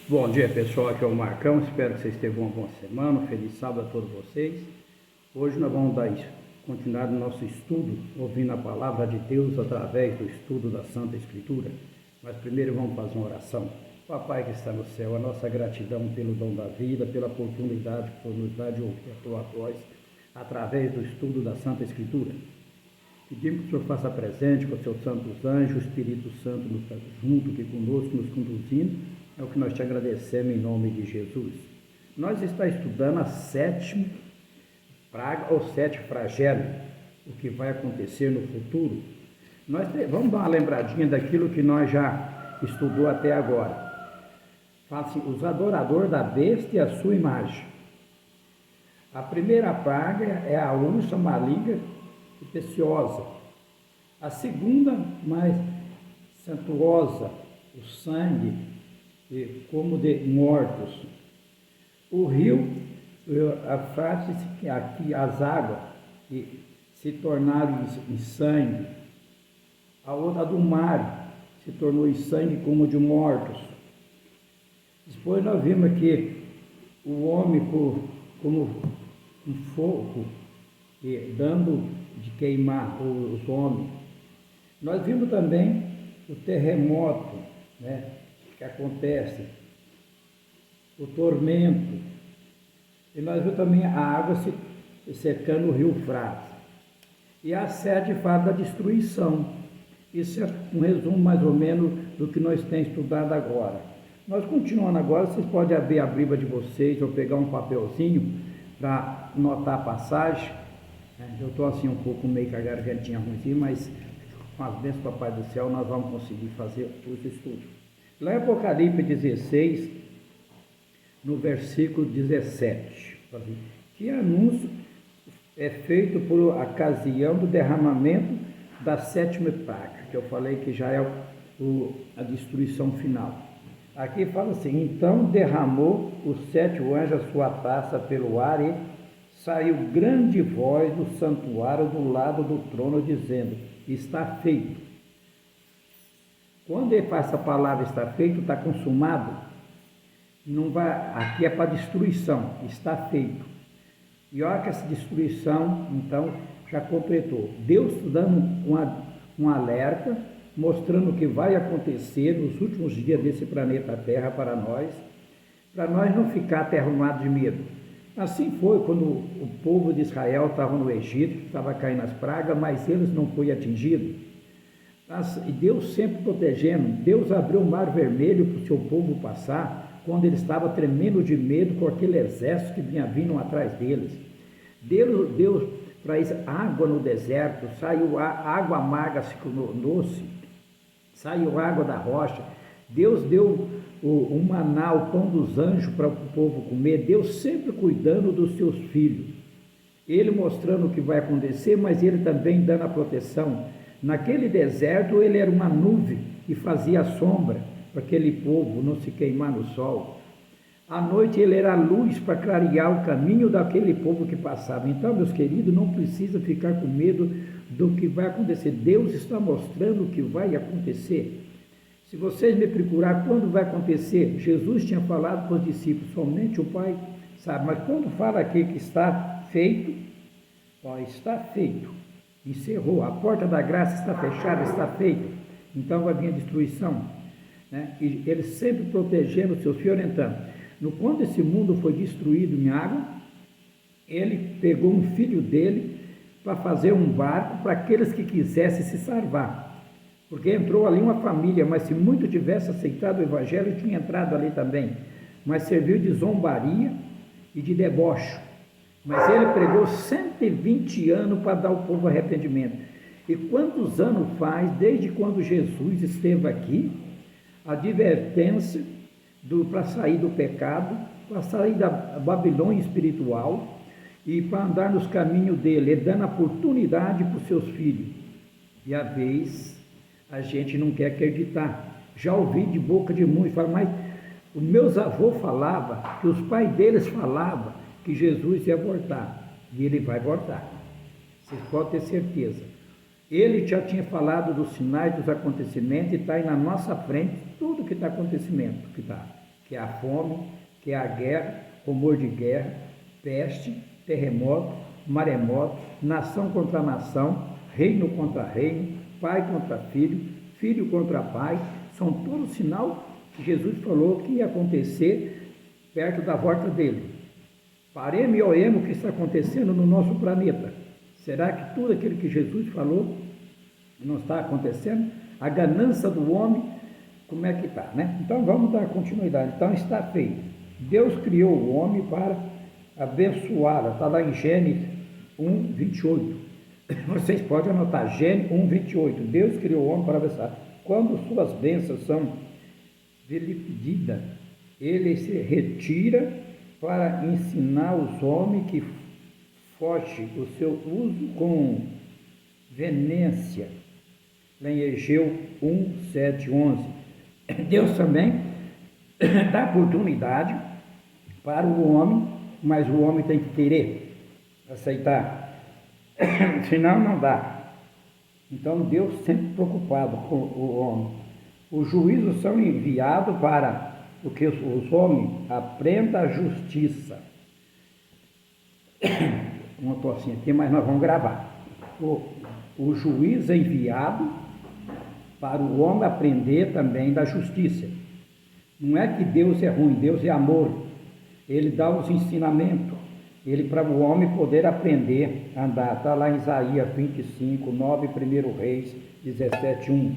Bom dia pessoal, aqui é o Marcão, espero que vocês tenham uma boa semana, um feliz sábado a todos vocês. Hoje nós vamos dar continuidade no nosso estudo, ouvindo a palavra de Deus através do estudo da Santa Escritura. Mas primeiro vamos fazer uma oração. Papai que está no céu, a nossa gratidão pelo dom da vida, pela oportunidade que nos dá de ouvir a tua voz através do estudo da Santa Escritura. Pedimos que o Senhor faça presente com os seus santos anjos, o Espírito Santo nos está junto aqui conosco, nos conduzindo. É o que nós te agradecemos em nome de Jesus. Nós estamos estudando a sétima praga ou sete flagelos, o que vai acontecer no futuro. Vamos dar uma lembradinha daquilo que nós já estudou até agora. Fala assim, os adoradores da besta e a sua imagem. A primeira praga é a ursa maligna e preciosa. A segunda, mais santuosa, o sangue como de mortos. O rio, a frase aqui, as águas que se tornaram em sangue. A outra do mar se tornou em sangue como de mortos. Depois nós vimos aqui o homem como um fogo, dando de queimar os homens. Nós vimos também o terremoto, né, que acontece, o tormento. E nós vimos também a água se secando o rio Eufrates. E a sete fala da destruição. Isso é um resumo mais ou menos do que nós temos estudado agora. Nós continuando agora, vocês podem abrir a Bíblia de vocês ou pegar um papelzinho para anotar a passagem. Eu estou assim um pouco meio com a gargantinha ruimzinha, mas com as bênçãos do Papai do Céu nós vamos conseguir fazer os estudos. Lá em Apocalipse 16, no versículo 17, que anúncio é feito por ocasião do derramamento da sétima praga, que eu falei que já é a destruição final. Aqui fala assim, então derramou o sétimo anjo a sua taça pelo ar e saiu grande voz do santuário do lado do trono, dizendo, está feito. Quando ele faz essa palavra está feito, está consumado, não vai, aqui é para destruição, está feito. E olha que essa destruição, então, já completou. Deus dando um alerta, mostrando o que vai acontecer nos últimos dias desse planeta Terra para nós não ficar aterrorizado de medo. Assim foi quando o povo de Israel estava no Egito, estava caindo as pragas, mas eles não foram atingidos. E Deus sempre protegendo. Deus abriu o mar vermelho para o seu povo passar, quando ele estava tremendo de medo com aquele exército que vinha vindo atrás deles. Deus traz água no deserto, saiu água amarga, se tornou-se, saiu água da rocha. Deus deu o maná, o pão dos anjos para o povo comer. Deus sempre cuidando dos seus filhos. Ele mostrando o que vai acontecer, mas ele também dando a proteção. Naquele deserto ele era uma nuvem que fazia sombra para aquele povo não se queimar no sol. À noite ele era a luz para clarear o caminho daquele povo que passava. Então, meus queridos, não precisa ficar com medo do que vai acontecer. Deus está mostrando o que vai acontecer. Se vocês me procurar quando vai acontecer, Jesus tinha falado para os discípulos, somente o Pai sabe. Mas quando fala aqui que está feito, está feito. Encerrou, a porta da graça está fechada, está feita, então vai vir a destruição, né? E ele sempre protegendo os seus filhos, orientando. Quando esse mundo foi destruído em água, ele pegou um filho dele para fazer um barco para aqueles que quisessem se salvar, porque entrou ali uma família, mas se muito tivesse aceitado o evangelho, tinha entrado ali também, mas serviu de zombaria e de deboche. Mas ele pregou 120 anos para dar ao povo arrependimento. E quantos anos faz, desde quando Jesus esteve aqui, a advertência para sair do pecado, para sair da Babilônia espiritual e para andar nos caminhos dele, dando oportunidade para os seus filhos. E às vezes a gente não quer acreditar. Já ouvi de boca de muitos, mas os meus avôs falavam, que os pais deles falavam, que Jesus ia voltar, e ele vai voltar, vocês podem ter certeza. Ele já tinha falado dos sinais, dos acontecimentos, e está aí na nossa frente tudo que está acontecendo, que está. que é a fome, que é a guerra, rumor de guerra, peste, terremoto, maremoto, nação contra nação, reino contra reino, pai contra filho, filho contra pai, são todos sinal que Jesus falou que ia acontecer perto da volta dele. Paremos e olhemos o que está acontecendo no nosso planeta. Será que tudo aquilo que Jesus falou não está acontecendo? A ganância do homem, como é que está, né? Então vamos dar continuidade. Então está feito. Deus criou o homem para abençoá-lo. Está lá em Gênesis 1, 28. Vocês podem anotar, Gênesis 1, 28. Deus criou o homem para abençoar. Quando suas bênçãos são vilipendidas, ele se retira para ensinar os homens que foge o seu uso com venência. Lá em Egeu 1, 7, 11. Deus também dá oportunidade para o homem, mas o homem tem que querer aceitar, senão não dá. Então Deus sempre preocupado com o homem. Os juízos são enviados para o que os homens aprendam a justiça. Uma tossinha aqui, mas nós vamos gravar. O juiz é enviado para o homem aprender também da justiça. Não é que Deus é ruim, Deus é amor. Ele dá os ensinamentos. Ele para o homem poder aprender a andar. Está lá em Isaías 25, 9, 1 Reis 17, 1.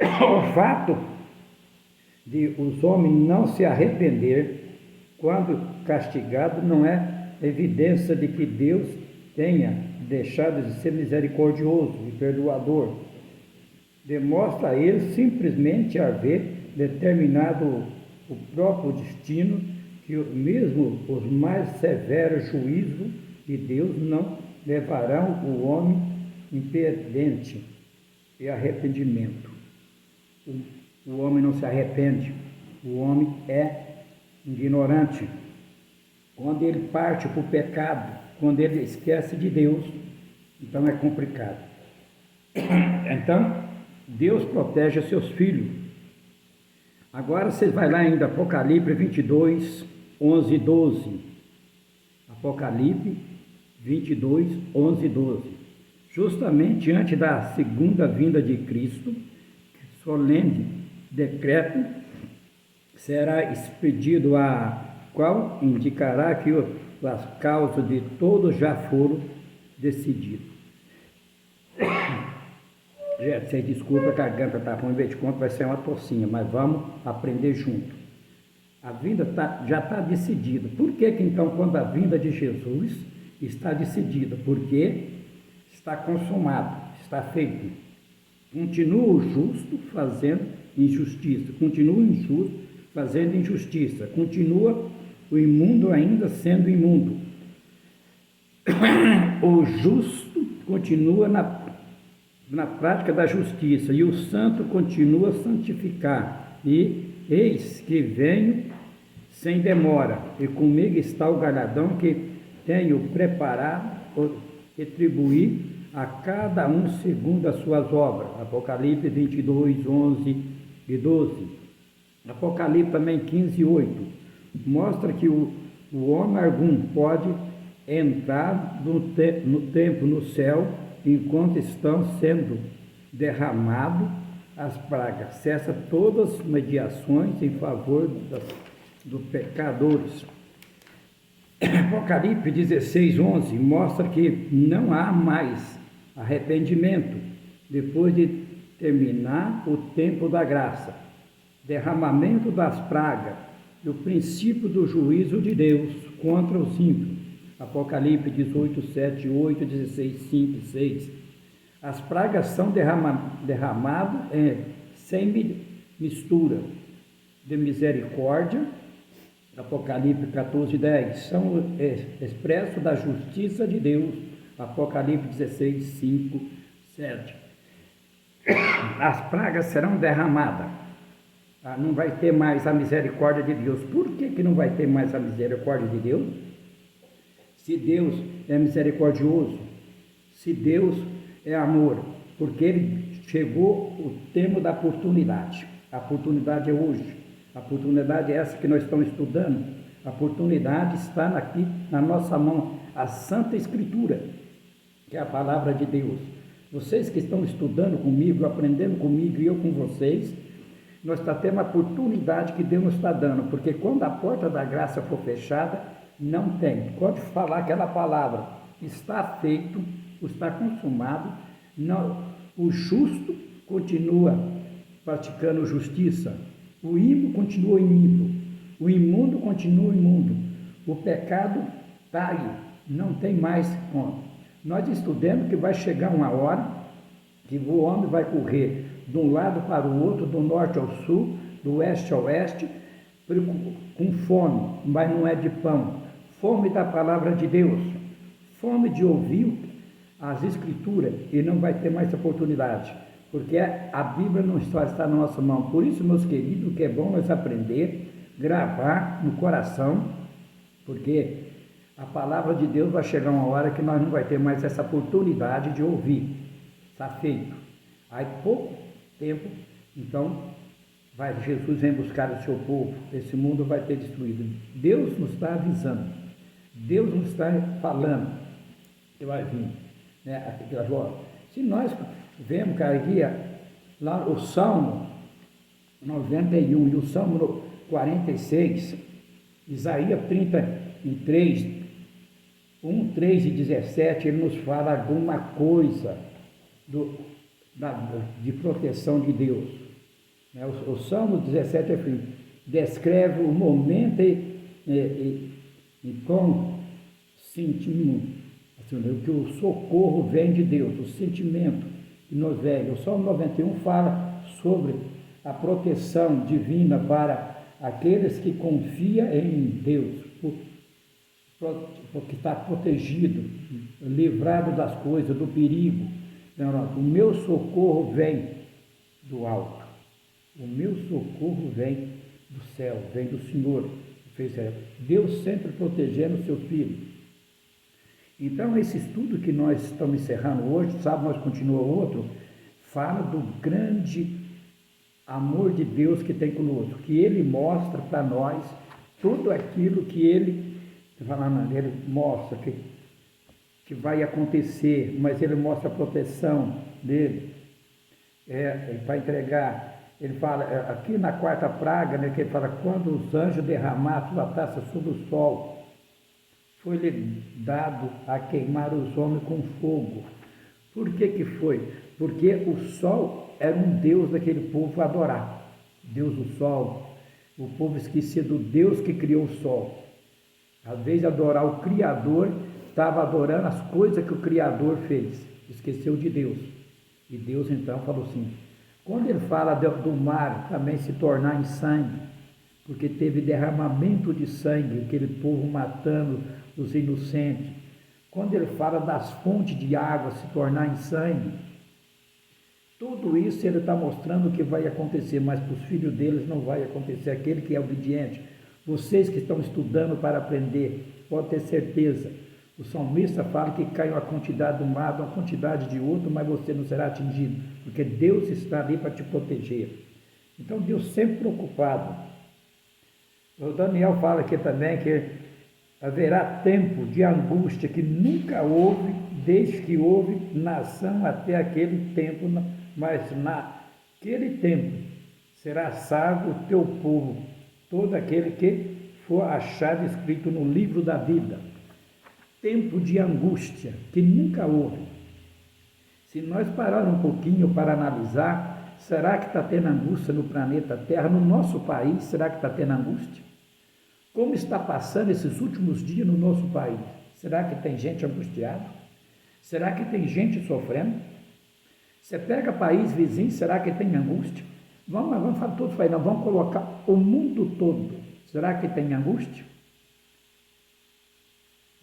O fato de os homens não se arrepender quando castigado não é evidência de que Deus tenha deixado de ser misericordioso e perdoador. Demonstra a ele simplesmente haver determinado o próprio destino, que mesmo os mais severos juízos de Deus não levarão o homem impedente e arrependimento. O homem não se arrepende, o homem é ignorante. Quando ele parte para o pecado, quando ele esquece de Deus, então é complicado. Então, Deus protege seus filhos. Agora vocês vão lá ainda, Apocalipse 22, 11 e 12. Apocalipse 22, 11 e 12. Justamente antes da segunda vinda de Cristo, solene decreto será expedido, a qual indicará que as causas de todos já foram decididas. Gente, vocês desculpem, a garganta está ruim, em vez de conta vai ser uma tossinha, mas vamos aprender junto. A vinda já está decidida. Por que então, quando a vinda de Jesus está decidida? Porque está consumado, está feito. Continua o justo fazendo injustiça, continua o injusto fazendo injustiça, continua o imundo ainda sendo imundo. O justo continua na prática da justiça, e o santo continua a santificar. E eis que venho sem demora, e comigo está o galardão que tenho preparado para retribuir a cada um segundo as suas obras. Apocalipse 22, 11 e 12. Apocalipse também 15, 8. Mostra que o homem algum pode entrar no tempo no céu enquanto estão sendo derramadas as pragas. Cessa todas as mediações em favor dos pecadores. Apocalipse 16, 11 mostra que não há mais arrependimento depois de terminar o tempo da graça, derramamento das pragas e o princípio do juízo de Deus contra os ímpios. Apocalipse 18, 7, 8, 16, 5 e 6. As pragas são derramadas sem mistura de misericórdia. Apocalipse 14, 10. São expresso da justiça de Deus. Apocalipse 16, 5, 7. As pragas serão derramadas. Não vai ter mais a misericórdia de Deus. Por que não vai ter mais a misericórdia de Deus? Se Deus é misericordioso, se Deus é amor, porque ele chegou o tempo da oportunidade. A oportunidade é hoje. A oportunidade é essa que nós estamos estudando. A oportunidade está aqui na nossa mão, a Santa Escritura, que é a palavra de Deus. Vocês que estão estudando comigo, aprendendo comigo e eu com vocês, nós estamos tendo a oportunidade que Deus nos está dando, porque quando a porta da graça for fechada, não tem. Pode falar aquela palavra, está feito, está consumado, não, o justo continua praticando justiça, o ímpio continua ímpio, o imundo continua imundo, o pecado está aí, não tem mais como. Nós estudamos que vai chegar uma hora que o homem vai correr de um lado para o outro, do norte ao sul, do oeste ao oeste, com fome, mas não é de pão, fome da palavra de Deus, fome de ouvir as Escrituras, e não vai ter mais oportunidade, porque a Bíblia não só está na nossa mão. Por isso, meus queridos, que é bom nós aprender, gravar no coração, porque a palavra de Deus vai chegar uma hora que nós não vai ter mais essa oportunidade de ouvir. Está feito. Aí pouco tempo, então, Jesus vem buscar o seu povo, esse mundo vai ter destruído. Deus nos está avisando, Deus nos está falando que vai vir. Né? Se nós vemos, cara, aqui, lá o Salmo 91 e o Salmo 46, Isaías 33, 1, 3 e 17, ele nos fala alguma coisa de proteção de Deus. O Salmo 17 descreve o momento e como sentimos que o socorro vem de Deus, o sentimento que nos vem. O Salmo 91 fala sobre a proteção divina para aqueles que confiam em Deus, porque está protegido, livrado das coisas, do perigo. O meu socorro vem do alto, o meu socorro vem do céu, vem do Senhor. Deus sempre protegendo o seu filho. Então, esse estudo que nós estamos encerrando hoje, sábado nós continuamos outro, fala do grande amor de Deus que tem conosco, que Ele mostra para nós tudo aquilo que Ele mostra que vai acontecer, mas Ele mostra a proteção dele, para entregar. Ele fala, aqui na quarta praga, né, que ele fala, quando os anjos derramaram sua taça sobre o sol, foi-lhe dado a queimar os homens com fogo. Por que foi? Porque o sol era um Deus daquele povo adorar. Deus o sol. O povo esquecia do Deus que criou o sol. Às vezes adorar o Criador, estava adorando as coisas que o Criador fez. Esqueceu de Deus. E Deus então falou assim, quando ele fala do mar também se tornar em sangue, porque teve derramamento de sangue, aquele povo matando os inocentes. Quando ele fala das fontes de água se tornar em sangue, tudo isso ele está mostrando que vai acontecer, mas para os filhos deles não vai acontecer, aquele que é obediente. Vocês que estão estudando para aprender, pode ter certeza. O salmista fala que cai uma quantidade de um lado, uma quantidade de outro, mas você não será atingido, porque Deus está ali para te proteger. Então Deus sempre preocupado. O Daniel fala aqui também que haverá tempo de angústia que nunca houve, desde que houve nação até aquele tempo, mas naquele tempo será salvo o teu povo, todo aquele que for achado escrito no livro da vida. Tempo de angústia que nunca houve. Se nós pararmos um pouquinho para analisar, será que está tendo angústia no planeta Terra, no nosso país, será que está tendo angústia? Como está passando esses últimos dias no nosso país? Será que tem gente angustiada? Será que tem gente sofrendo? Você pega país vizinho, será que tem angústia? Vamos falar todos aí, não, vamos colocar o mundo todo. Será que tem angústia?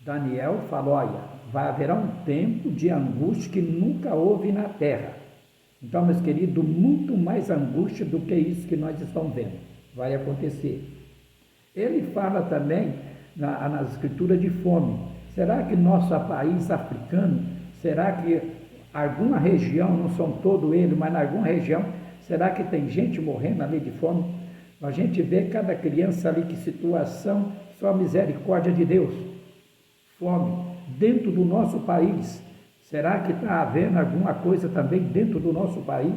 Daniel falou, olha, vai haver um tempo de angústia que nunca houve na terra. Então, meus queridos, muito mais angústia do que isso que nós estamos vendo. Vai acontecer. Ele fala também nas escrituras de fome. Será que nosso país africano, será que alguma região, não são todo ele, mas em alguma região, será que tem gente morrendo ali de fome? A gente vê cada criança ali, que situação, só a misericórdia de Deus. Fome dentro do nosso país. Será que está havendo alguma coisa também dentro do nosso país?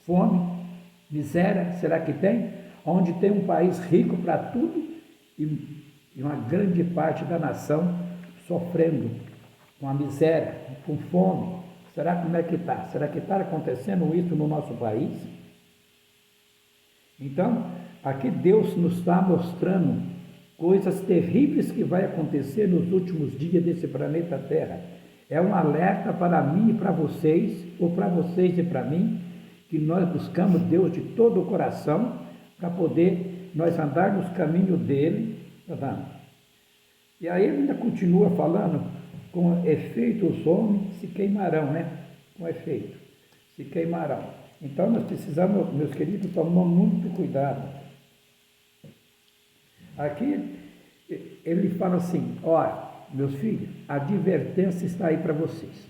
Fome, miséria, será que tem? Onde tem um país rico para tudo e uma grande parte da nação sofrendo com a miséria, com fome. Será como é que está? Será que está acontecendo isso no nosso país? Então, aqui Deus nos está mostrando coisas terríveis que vai acontecer nos últimos dias desse planeta Terra. É um alerta para mim e para vocês, ou para vocês e para mim, que nós buscamos Deus de todo o coração para poder nós andar nos caminhos dele. E aí ele ainda continua falando, com efeito os homens se queimarão, né? Com efeito, se queimarão. Então nós precisamos, meus queridos, tomar muito cuidado. Aqui ele fala assim, olha, meus filhos, a advertência está aí para vocês.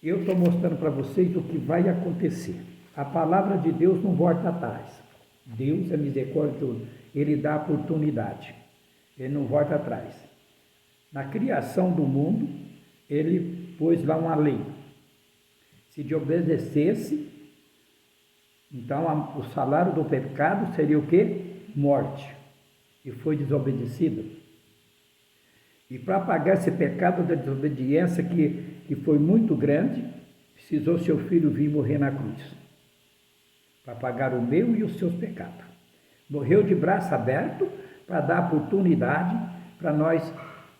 Eu estou mostrando para vocês o que vai acontecer. A palavra de Deus não volta atrás. Deus é misericordioso, ele dá oportunidade, ele não volta atrás. Na criação do mundo, ele pôs lá uma lei. Se desobedecesse, então o salário do pecado seria o quê? Morte. E foi desobedecido. E para pagar esse pecado da desobediência que foi muito grande, precisou seu filho vir morrer na cruz. Para pagar o meu e os seus pecados. Morreu de braço aberto para dar oportunidade para nós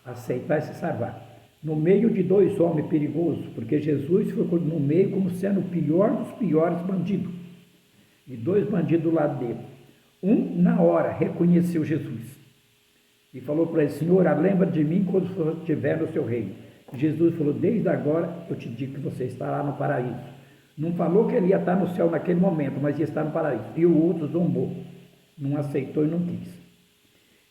aceitar e se salvar. No meio de dois homens perigosos, porque Jesus foi no meio como sendo o pior dos piores bandidos. E dois bandidos do lado dele. Um, na hora, reconheceu Jesus. E falou para ele, Senhor, lembra de mim quando estiver no seu reino. Jesus falou, desde agora eu te digo que você estará no paraíso. Não falou que ele ia estar no céu naquele momento, mas ia estar no paraíso. E o outro zombou. Não aceitou e não quis.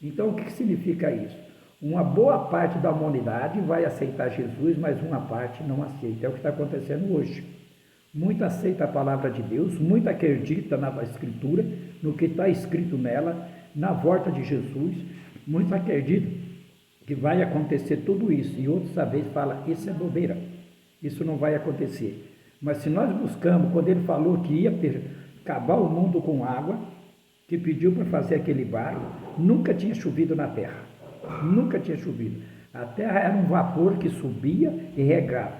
Então, o que significa isso? Uma boa parte da humanidade vai aceitar Jesus, mas uma parte não aceita. É o que está acontecendo hoje. Muito aceita a palavra de Deus, muito acredita na Escritura, no que está escrito nela, na volta de Jesus. Muito acredita que vai acontecer tudo isso. E outros, às vezes, falam, isso é bobeira. Isso não vai acontecer. Mas se nós buscamos, quando ele falou que ia acabar o mundo com água, que pediu para fazer aquele barco, nunca tinha chovido na terra. Nunca tinha chovido. A terra era um vapor que subia e regava.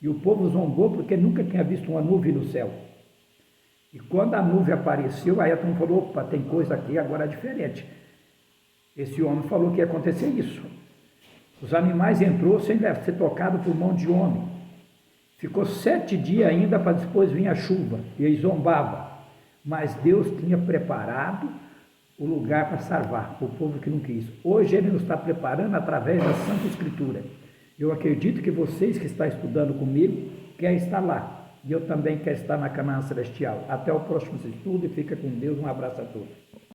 E o povo zombou porque nunca tinha visto uma nuvem no céu. E quando a nuvem apareceu, aí a turma falou, opa, tem coisa aqui agora diferente. Esse homem falou que ia acontecer isso. Os animais entrou sem ser tocado por mão de homem. Ficou 7 dias ainda para depois vir a chuva. E aí zombava. Mas Deus tinha preparado o lugar para salvar o povo que não quis. Hoje ele nos está preparando através da Santa Escritura. Eu acredito que vocês que estão estudando comigo querem estar lá. E eu também quero estar na Canaã Celestial. Até o próximo estudo e fica com Deus. Um abraço a todos.